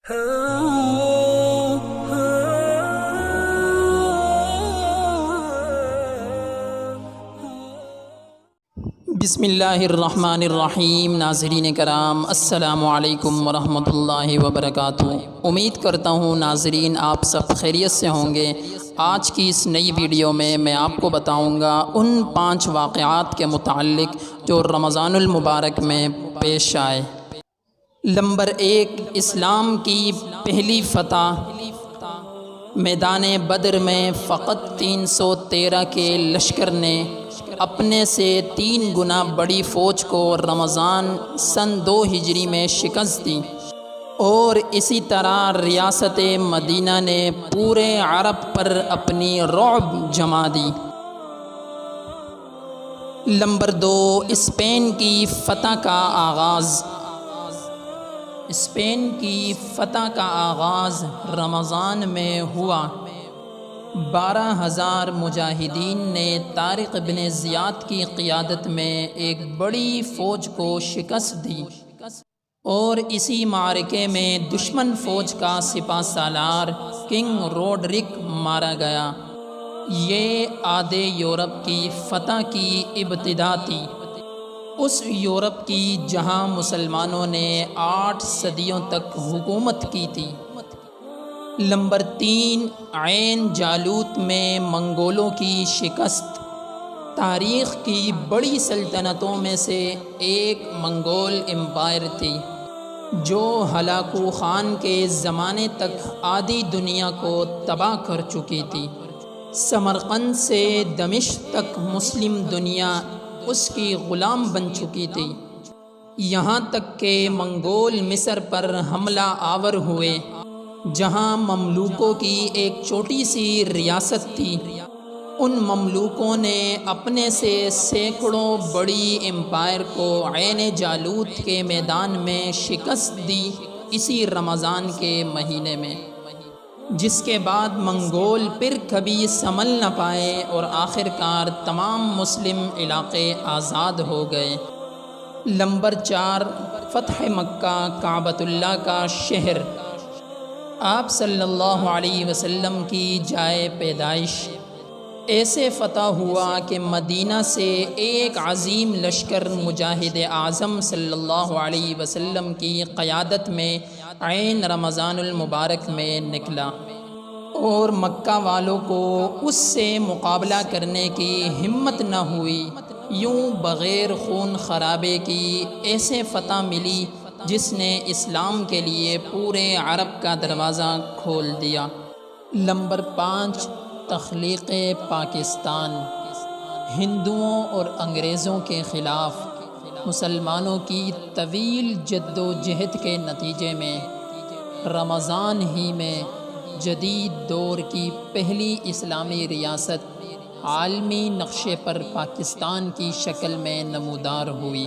بسم اللہ الرحمن الرحیم۔ ناظرین کرام، السلام علیکم ورحمۃ اللہ وبرکاتہ۔ امید کرتا ہوں ناظرین آپ سب خیریت سے ہوں گے۔ آج کی اس نئی ویڈیو میں آپ کو بتاؤں گا ان 5 واقعات کے متعلق جو رمضان المبارک میں پیش آئے۔ نمبر 1، اسلام کی پہلی فتح۔ میدان بدر میں فقط 313 کے لشکر نے اپنے سے 3 گنا بڑی فوج کو رمضان سن 2 ہجری میں شکست دی، اور اسی طرح ریاست مدینہ نے پورے عرب پر اپنی رعب جما دی۔ نمبر 2، اسپین کی فتح کا آغاز۔ اسپین کی فتح کا آغاز رمضان میں ہوا۔ 12,000 مجاہدین نے طارق بن زیاد کی قیادت میں ایک بڑی فوج کو شکست دی، اور اسی معرکے میں دشمن فوج کا سپہ سالار کنگ روڈرک مارا گیا۔ یہ آدھے یورپ کی فتح کی ابتدا تھی، اس یورپ کی جہاں مسلمانوں نے 8 صدیوں تک حکومت کی تھی۔ نمبر 3، عین جالوت میں منگولوں کی شکست۔ تاریخ کی بڑی سلطنتوں میں سے ایک منگول امپائر تھی، جو ہلاکو خان کے زمانے تک آدھی دنیا کو تباہ کر چکی تھی۔ سمرقند سے دمشق تک مسلم دنیا اس کی غلام بن چکی تھی، یہاں تک کہ منگول مصر پر حملہ آور ہوئے، جہاں مملوکوں کی ایک چھوٹی سی ریاست تھی۔ ان مملوکوں نے اپنے سے سینکڑوں بڑی امپائر کو عین جالوت کے میدان میں شکست دی، اسی رمضان کے مہینے میں، جس کے بعد منگول پھر کبھی سنبھل نہ پائے اور آخرکار تمام مسلم علاقے آزاد ہو گئے۔ نمبر 4، فتح مکہ، کعبۃ اللہ کا شہر۔ آپ صلی اللہ علیہ وسلم کی جائے پیدائش۔ ایسے فتح ہوا کہ مدینہ سے ایک عظیم لشکر مجاہد اعظم صلی اللہ علیہ وسلم کی قیادت میں عین رمضان المبارک میں نکلا، اور مکہ والوں کو اس سے مقابلہ کرنے کی ہمت نہ ہوئی۔ یوں بغیر خون خرابے کی ایسے فتح ملی جس نے اسلام کے لیے پورے عرب کا دروازہ کھول دیا۔ نمبر 5، تخلیق پاکستان۔ ہندوؤں اور انگریزوں کے خلاف مسلمانوں کی طویل جد و جہد کے نتیجے میں رمضان ہی میں جدید دور کی پہلی اسلامی ریاست عالمی نقشے پر پاکستان کی شکل میں نمودار ہوئی۔